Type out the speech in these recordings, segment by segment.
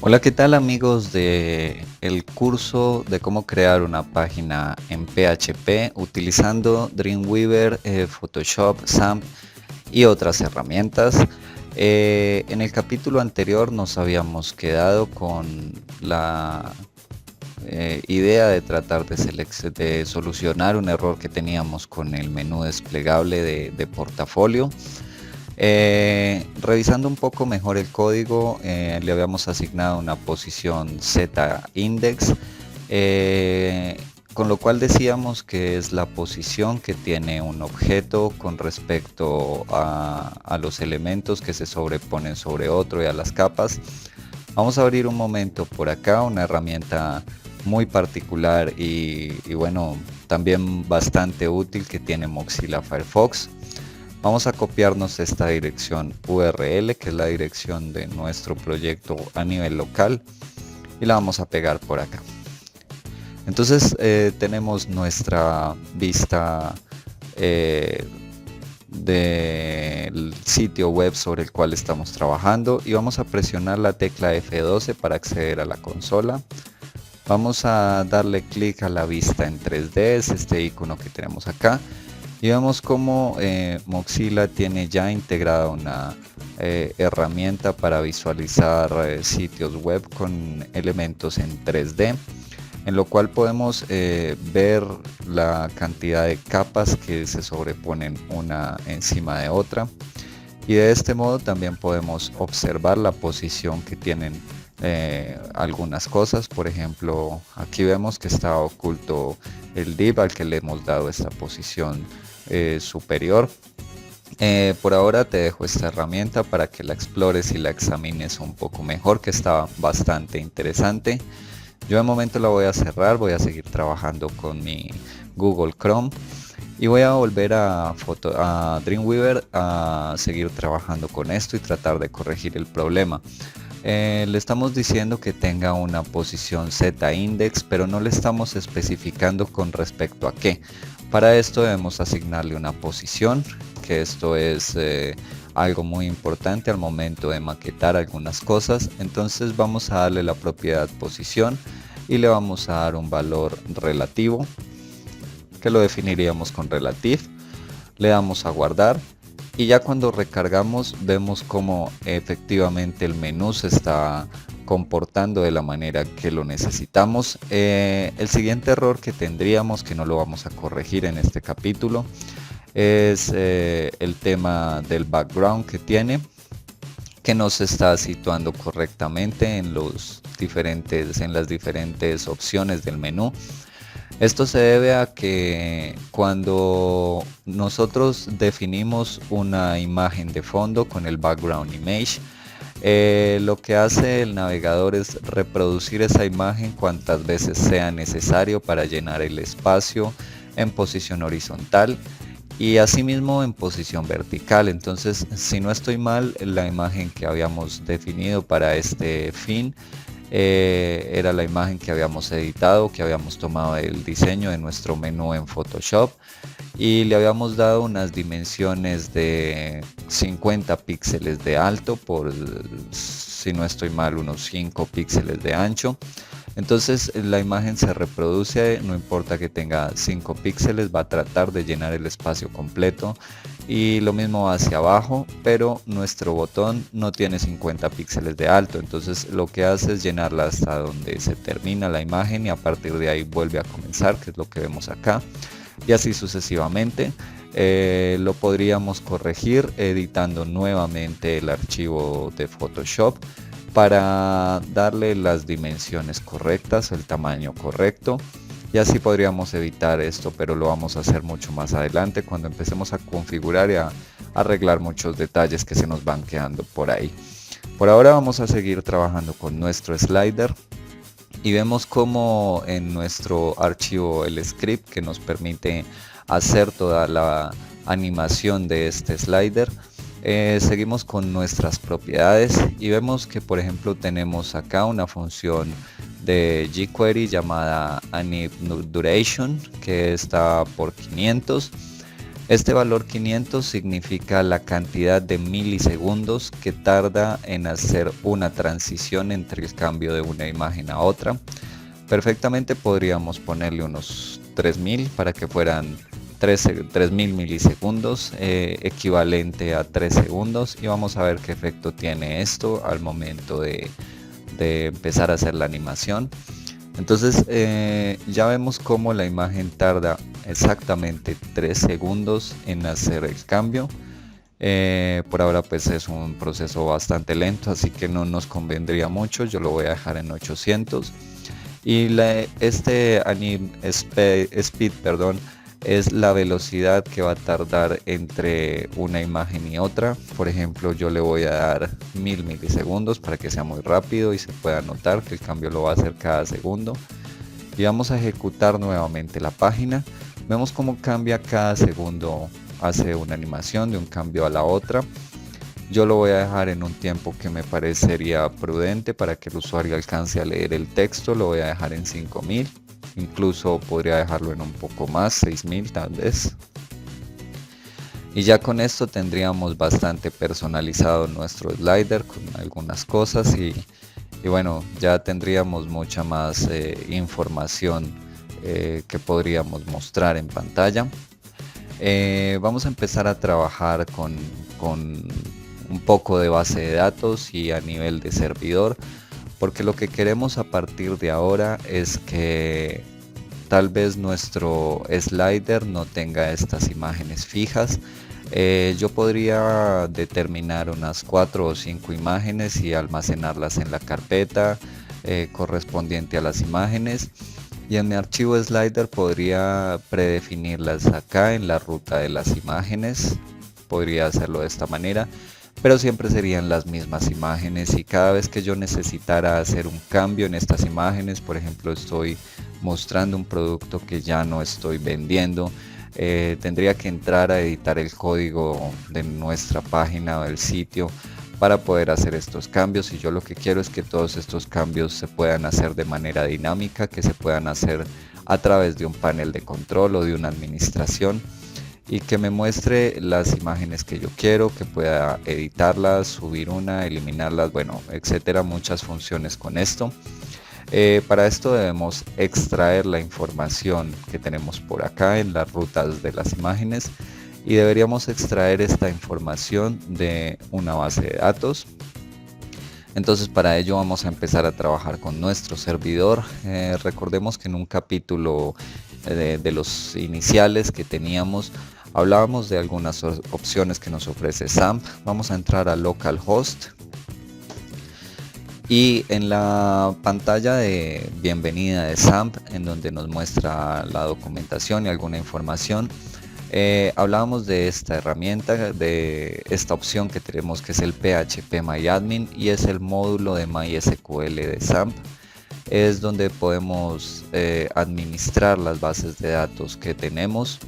Hola, ¿qué tal amigos de el curso de cómo crear una página en PHP utilizando Dreamweaver, Photoshop, XAMPP y otras herramientas? En el capítulo anterior nos habíamos quedado con la idea de tratar de solucionar un error que teníamos con el menú desplegable de portafolio. Revisando un poco mejor el código, le habíamos asignado una posición z-index, eh, con lo cual decíamos que es la posición que tiene un objeto con respecto a los elementos que se sobreponen sobre otro y a las capas. Vamos a abrir un momento por acá una herramienta muy particular y bueno, también bastante útil que tiene Mozilla Firefox. Vamos a copiarnos esta dirección URL, que es la dirección de nuestro proyecto a nivel local, y la vamos a pegar por acá. Entonces tenemos nuestra vista del sitio web sobre el cual estamos trabajando y vamos a presionar la tecla F12 para acceder a la consola. Vamos a darle clic a la vista en 3D, es este icono que tenemos acá. Y vemos cómo Mozilla tiene ya integrada una herramienta para visualizar sitios web con elementos en 3D, en lo cual podemos ver la cantidad de capas que se sobreponen una encima de otra. Y de este modo también podemos observar la posición que tienen algunas cosas. Por ejemplo, aquí vemos que está oculto el div al que le hemos dado esta posición superior. Por ahora te dejo esta herramienta para que la explores y la examines un poco mejor, que está bastante interesante. Yo de momento la voy a cerrar, voy a seguir trabajando con mi Google Chrome y voy a volver a Dreamweaver a seguir trabajando con esto y tratar de corregir el problema. Le estamos diciendo que tenga una posición z-index, pero no le estamos especificando con respecto a qué. Para esto debemos asignarle una posición, que esto es algo muy importante al momento de maquetar algunas cosas. Entonces vamos a darle la propiedad posición y le vamos a dar un valor relativo, que lo definiríamos con relative. Le damos a guardar. Y ya cuando recargamos vemos cómo efectivamente el menú se está comportando de la manera que lo necesitamos. El siguiente error que tendríamos, que no lo vamos a corregir en este capítulo, es el tema del background que tiene, que no se está situando correctamente en las diferentes opciones del menú. Esto se debe a que cuando nosotros definimos una imagen de fondo con el background image, lo que hace el navegador es reproducir esa imagen cuantas veces sea necesario para llenar el espacio en posición horizontal y asimismo en posición vertical. Entonces, si no estoy mal, la imagen que habíamos definido para este fin era la imagen que habíamos editado, que habíamos tomado el diseño de nuestro menú en Photoshop y le habíamos dado unas dimensiones de 50 píxeles de alto por, si no estoy mal, unos 5 píxeles de ancho. Entonces la imagen se reproduce, no importa que tenga 5 píxeles, va a tratar de llenar el espacio completo. Y lo mismo hacia abajo, pero nuestro botón no tiene 50 píxeles de alto, entonces lo que hace es llenarla hasta donde se termina la imagen y a partir de ahí vuelve a comenzar, que es lo que vemos acá, y así sucesivamente. Lo podríamos corregir editando nuevamente el archivo de Photoshop para darle las dimensiones correctas, el tamaño correcto. Y así podríamos evitar esto, pero lo vamos a hacer mucho más adelante cuando empecemos a configurar y a arreglar muchos detalles que se nos van quedando por ahí. Por ahora vamos a seguir trabajando con nuestro slider y vemos cómo en nuestro archivo el script que nos permite hacer toda la animación de este slider, seguimos con nuestras propiedades y vemos que por ejemplo tenemos acá una función de jQuery llamada AnyDuration, que está por 500. Este valor 500 significa la cantidad de milisegundos que tarda en hacer una transición entre el cambio de una imagen a otra. Perfectamente podríamos ponerle unos 3000 para que fueran 3000 milisegundos, equivalente a 3 segundos, y vamos a ver qué efecto tiene esto al momento de empezar a hacer la animación. Entonces ya vemos cómo la imagen tarda exactamente 3 segundos en hacer el cambio. Por ahora pues es un proceso bastante lento, así que no nos convendría mucho. Yo lo voy a dejar en 800. Y este speed, perdón, es la velocidad que va a tardar entre una imagen y otra. Por ejemplo, yo le voy a dar 1000 milisegundos para que sea muy rápido y se pueda notar que el cambio lo va a hacer cada segundo. Y vamos a ejecutar nuevamente la página. Vemos cómo cambia cada segundo, hace una animación de un cambio a la otra. Yo lo voy a dejar en un tiempo que me parecería prudente para que el usuario alcance a leer el texto. Lo voy a dejar en 5000. Incluso podría dejarlo en un poco más, 6000 tal vez. Y ya con esto tendríamos bastante personalizado nuestro slider con algunas cosas y bueno, ya tendríamos mucha más información que podríamos mostrar en pantalla. Vamos a empezar a trabajar con un poco de base de datos y a nivel de servidor, porque lo que queremos a partir de ahora es que tal vez nuestro slider no tenga estas imágenes fijas. Yo podría determinar unas 4 o 5 imágenes y almacenarlas en la carpeta correspondiente a las imágenes, y en mi archivo slider podría predefinirlas acá en la ruta de las imágenes. Podría hacerlo de esta manera, pero siempre serían las mismas imágenes, y cada vez que yo necesitara hacer un cambio en estas imágenes, por ejemplo estoy mostrando un producto que ya no estoy vendiendo, tendría que entrar a editar el código de nuestra página o del sitio para poder hacer estos cambios. Y yo lo que quiero es que todos estos cambios se puedan hacer de manera dinámica, que se puedan hacer a través de un panel de control o de una administración, y que me muestre las imágenes que yo quiero, que pueda editarlas, subir una, eliminarlas, bueno, etcétera, muchas funciones con esto. Para esto debemos extraer la información que tenemos por acá en las rutas de las imágenes, y deberíamos extraer esta información de una base de datos. Entonces para ello vamos a empezar a trabajar con nuestro servidor. Recordemos que en un capítulo de los iniciales que teníamos hablábamos de algunas opciones que nos ofrece XAMPP. Vamos a entrar a localhost. Y en la pantalla de bienvenida de XAMPP, en donde nos muestra la documentación y alguna información, hablábamos de esta herramienta, de esta opción que tenemos, que es el phpMyAdmin, y es el módulo de MySQL de XAMPP. Es donde podemos administrar las bases de datos que tenemos.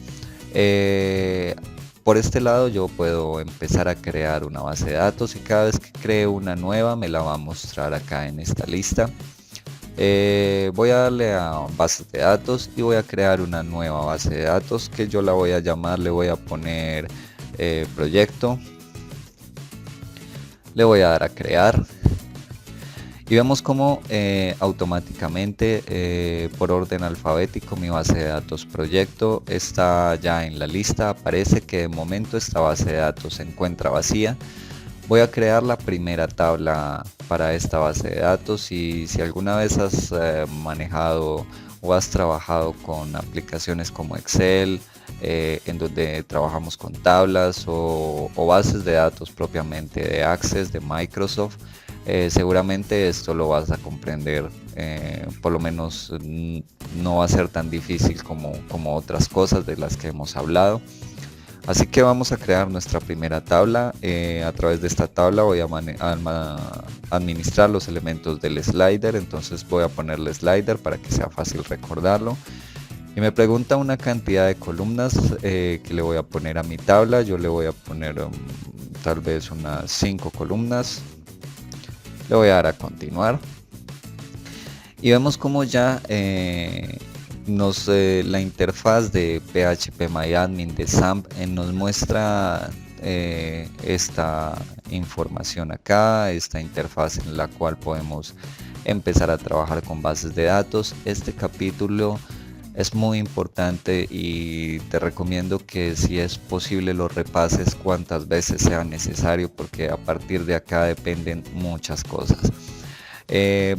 Por este lado yo puedo empezar a crear una base de datos, y cada vez que creo una nueva me la va a mostrar acá en esta lista. Voy a darle a bases de datos y voy a crear una nueva base de datos que yo la voy a llamar, le voy a poner proyecto. Le voy a dar a crear. Y vemos cómo automáticamente por orden alfabético mi base de datos proyecto está ya en la lista. Aparece que de momento esta base de datos se encuentra vacía. Voy a crear la primera tabla para esta base de datos, y si alguna vez has manejado o has trabajado con aplicaciones como Excel, en donde trabajamos con tablas o bases de datos propiamente de Access, de Microsoft, seguramente esto lo vas a comprender, por lo menos no va a ser tan difícil como otras cosas de las que hemos hablado. Así que vamos a crear nuestra primera tabla. A través de esta tabla voy a administrar los elementos del slider, entonces voy a ponerle slider para que sea fácil recordarlo. Y me pregunta una cantidad de columnas que le voy a poner a mi tabla. Yo le voy a poner tal vez unas 5 columnas. Le voy a dar a continuar. Y vemos como ya La interfaz de phpMyAdmin de XAMPP nos muestra esta información acá, esta interfaz en la cual podemos empezar a trabajar con bases de datos. Este capítulo es muy importante y te recomiendo que si es posible lo repases cuantas veces sea necesario, porque a partir de acá dependen muchas cosas.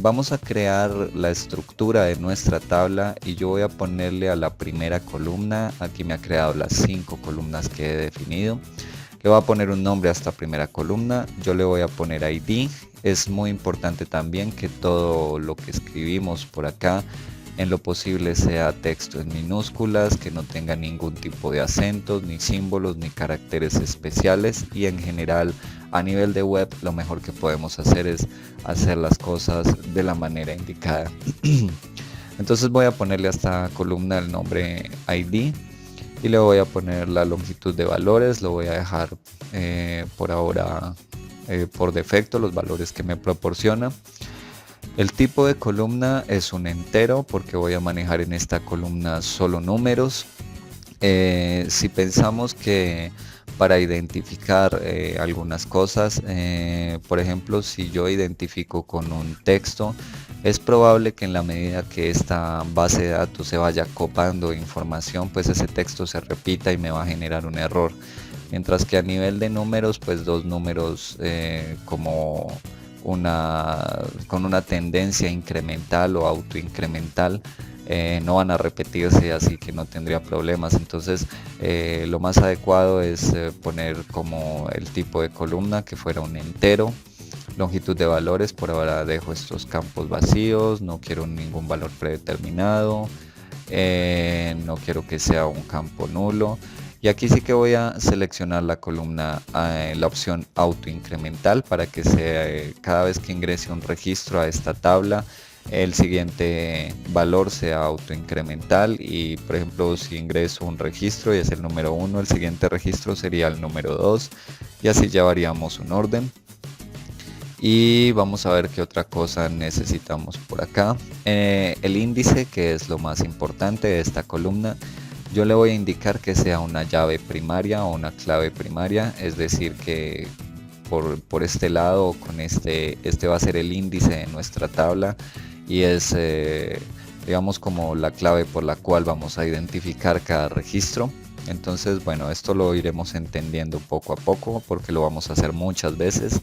Vamos a crear la estructura de nuestra tabla y yo voy a ponerle a la primera columna, aquí me ha creado las 5 columnas que he definido. Le voy a poner un nombre a esta primera columna, yo le voy a poner ID. Es muy importante también que todo lo que escribimos por acá en lo posible sea texto en minúsculas, que no tenga ningún tipo de acentos, ni símbolos, ni caracteres especiales, y en general a nivel de web lo mejor que podemos hacer es hacer las cosas de la manera indicada. Entonces voy a ponerle a esta columna el nombre ID y le voy a poner la longitud de valores, lo voy a dejar por ahora por defecto los valores que me proporciona. El tipo de columna es un entero porque voy a manejar en esta columna solo números. Si pensamos que para identificar algunas cosas, por ejemplo, si yo identifico con un texto, es probable que en la medida que esta base de datos se vaya copando información, pues ese texto se repita y me va a generar un error. Mientras que a nivel de números, pues dos números con una tendencia incremental o autoincremental no van a repetirse, así que no tendría problemas. Entonces lo más adecuado es poner como el tipo de columna que fuera un entero. Longitud de valores, por ahora dejo estos campos vacíos, no quiero ningún valor predeterminado, no quiero que sea un campo nulo. Y aquí sí que voy a seleccionar la columna, la opción autoincremental, para que cada vez que ingrese un registro a esta tabla, el siguiente valor sea autoincremental. Y por ejemplo, si ingreso un registro y es el número 1, el siguiente registro sería el número 2, y así llevaríamos un orden. Y vamos a ver qué otra cosa necesitamos por acá. El índice, que es lo más importante de esta columna, yo le voy a indicar que sea una llave primaria o una clave primaria, es decir que por este lado, con este va a ser el índice de nuestra tabla y es digamos como la clave por la cual vamos a identificar cada registro. Entonces bueno, esto lo iremos entendiendo poco a poco porque lo vamos a hacer muchas veces.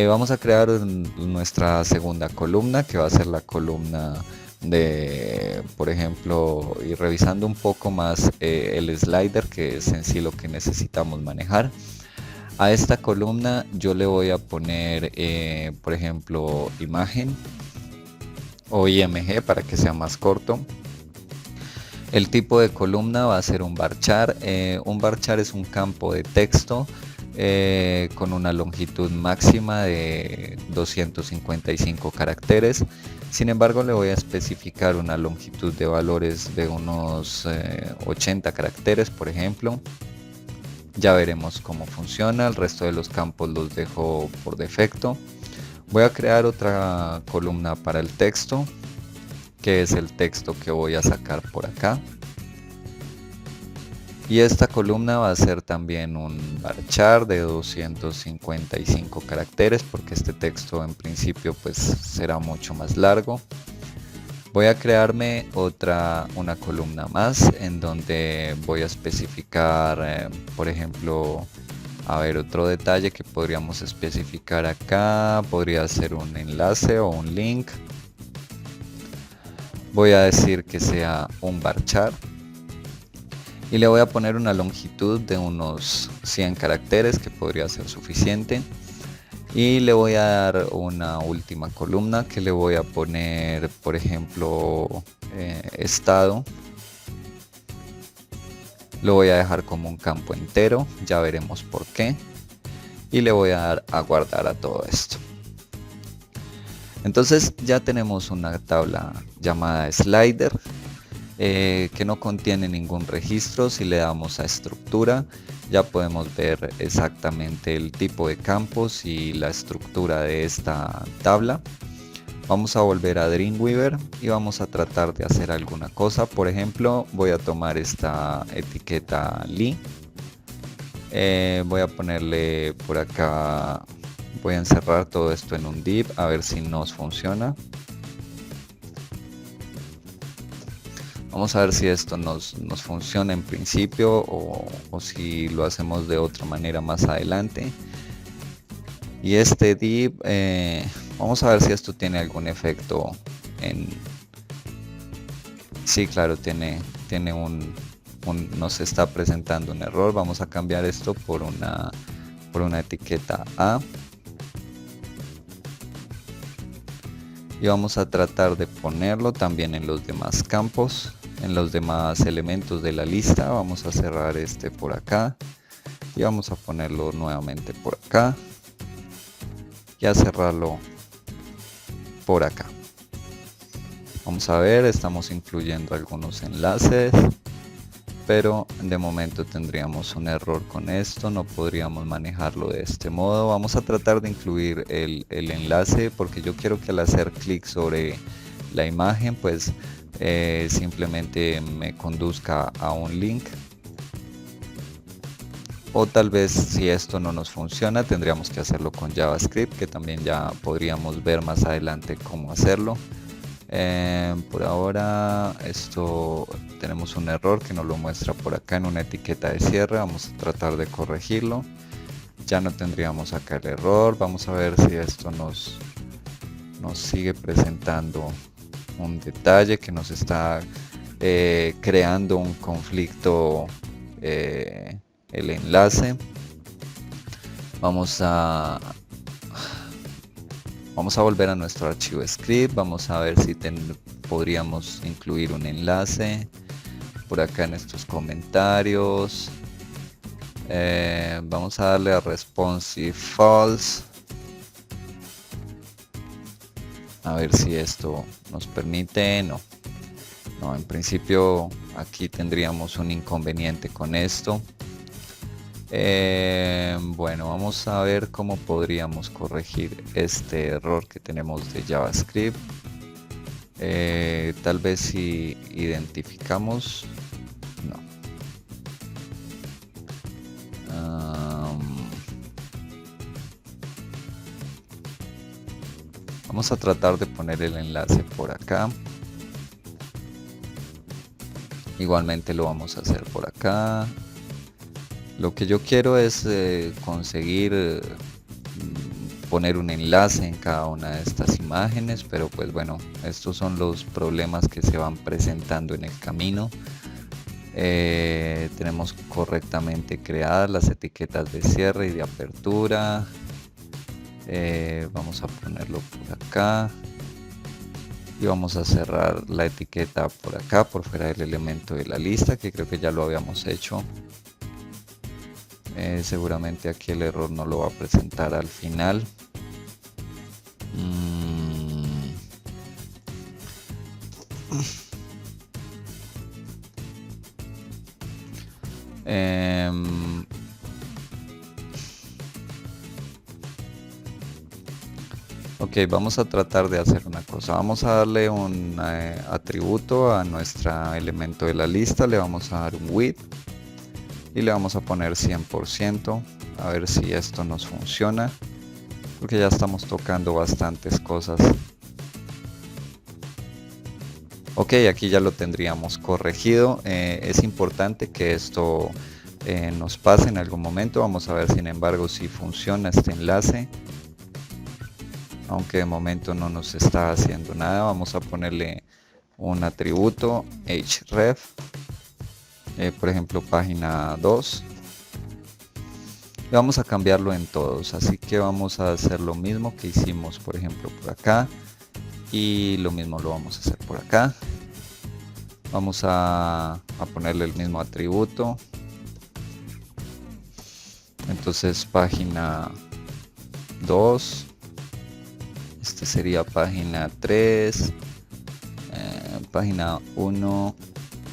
Vamos a crear nuestra segunda columna, que va a ser la columna de, por ejemplo, ir revisando un poco más el slider, que es en sí lo que necesitamos manejar. A esta columna yo le voy a poner, por ejemplo, imagen o IMG para que sea más corto. El tipo de columna va a ser un varchar. Un varchar es un campo de texto con una longitud máxima de 255 caracteres. Sin embargo, le voy a especificar una longitud de valores de unos 80 caracteres, por ejemplo. Ya veremos cómo funciona. El resto de los campos los dejo por defecto. Voy a crear otra columna para el texto, que es el texto que voy a sacar por acá. Y esta columna va a ser también un varchar de 255 caracteres, porque este texto en principio pues será mucho más largo. Voy a crearme una columna más en donde voy a especificar, por ejemplo, a ver, otro detalle que podríamos especificar acá, podría ser un enlace o un link. Voy a decir que sea un varchar. Y le voy a poner una longitud de unos 100 caracteres, que podría ser suficiente. Y le voy a dar una última columna que le voy a poner, por ejemplo, estado. Lo voy a dejar como un campo entero, ya veremos por qué. Y le voy a dar a guardar a todo esto. Entonces ya tenemos una tabla llamada slider. Que no contiene ningún registro. Si le damos a estructura, ya podemos ver exactamente el tipo de campos y la estructura de esta tabla. Vamos a volver a Dreamweaver y vamos a tratar de hacer alguna cosa. Por ejemplo, voy a tomar esta etiqueta Lee. Voy a ponerle por acá, voy a encerrar todo esto en un div a ver si nos funciona. Vamos a ver si esto nos funciona en principio o si lo hacemos de otra manera más adelante. Y este div, vamos a ver si esto tiene algún efecto en... Sí, claro, tiene nos está presentando un error. Vamos a cambiar esto por una etiqueta A. Y vamos a tratar de ponerlo también en los demás campos, en los demás elementos de la lista. Vamos a cerrar este por acá y vamos a ponerlo nuevamente por acá y a cerrarlo por acá. Vamos a ver, estamos incluyendo algunos enlaces, pero de momento tendríamos un error con esto, no podríamos manejarlo de este modo. Vamos a tratar de incluir el enlace porque yo quiero que al hacer clic sobre la imagen pues simplemente me conduzca a un link. O tal vez si esto no nos funciona tendríamos que hacerlo con JavaScript, que también ya podríamos ver más adelante cómo hacerlo. Por ahora esto tenemos un error que nos lo muestra por acá en una etiqueta de cierre. Vamos a tratar de corregirlo. Ya no tendríamos acá el error. Vamos a ver si esto nos sigue presentando un detalle que nos está creando un conflicto el enlace. Vamos a volver a nuestro archivo script. Vamos a ver si podríamos incluir un enlace por acá en estos comentarios. Vamos a darle a responsive false. A ver si esto nos permite. No, en principio aquí tendríamos un inconveniente con esto. Bueno, vamos a ver cómo podríamos corregir este error que tenemos de JavaScript. Tal vez si identificamos... No. Vamos a tratar de poner el enlace por acá. Igualmente lo vamos a hacer por acá. Lo que yo quiero es conseguir poner un enlace en cada una de estas imágenes, pero pues bueno, estos son los problemas que se van presentando en el camino. Tenemos correctamente creadas las etiquetas de cierre y de apertura. Vamos a ponerlo por acá y vamos a cerrar la etiqueta por acá, por fuera del elemento de la lista, que creo que ya lo habíamos hecho. Seguramente aquí el error no lo va a presentar al final. Ok, vamos a tratar de hacer una cosa. Vamos a darle un atributo a nuestro elemento de la lista. Le vamos a dar un width y le vamos a poner 100%. A ver si esto nos funciona, porque ya estamos tocando bastantes cosas. Ok, aquí ya lo tendríamos corregido. Es importante que esto nos pase en algún momento. Vamos a ver sin embargo si funciona este enlace, aunque de momento no nos está haciendo nada. Vamos a ponerle un atributo href, por ejemplo página 2, y vamos a cambiarlo en todos. Así que vamos a hacer lo mismo que hicimos por ejemplo por acá, y lo mismo lo vamos a hacer por acá. Vamos a ponerle el mismo atributo. Entonces página 2, este sería página 3, página 1,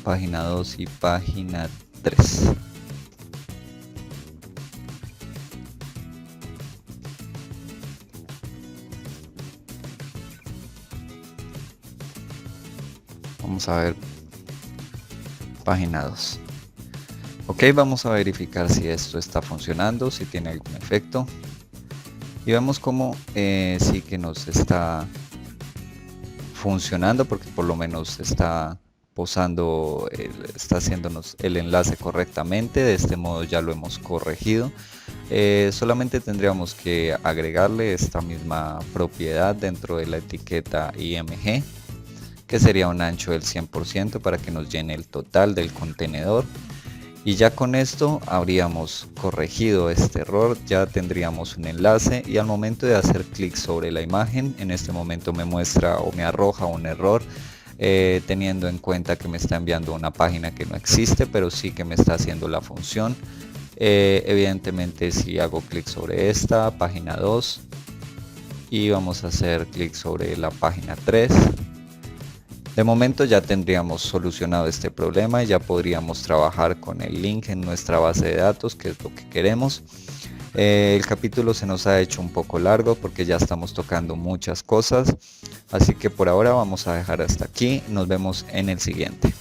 página 2 y página 3. Vamos a ver página 2. Ok, vamos a verificar si esto está funcionando, si tiene algún efecto. Y vemos cómo sí que nos está funcionando, porque por lo menos está posando, está haciéndonos el enlace correctamente. De este modo ya lo hemos corregido. Solamente tendríamos que agregarle esta misma propiedad dentro de la etiqueta IMG, que sería un ancho del 100% para que nos llene el total del contenedor. Y ya con esto habríamos corregido este error, ya tendríamos un enlace y al momento de hacer clic sobre la imagen, en este momento me muestra o me arroja un error, teniendo en cuenta que me está enviando una página que no existe, pero sí que me está haciendo la función. Evidentemente si hago clic sobre esta, página 2, y vamos a hacer clic sobre la página 3. De momento ya tendríamos solucionado este problema y ya podríamos trabajar con el link en nuestra base de datos, que es lo que queremos. El capítulo se nos ha hecho un poco largo porque ya estamos tocando muchas cosas, así que por ahora vamos a dejar hasta aquí. Nos vemos en el siguiente.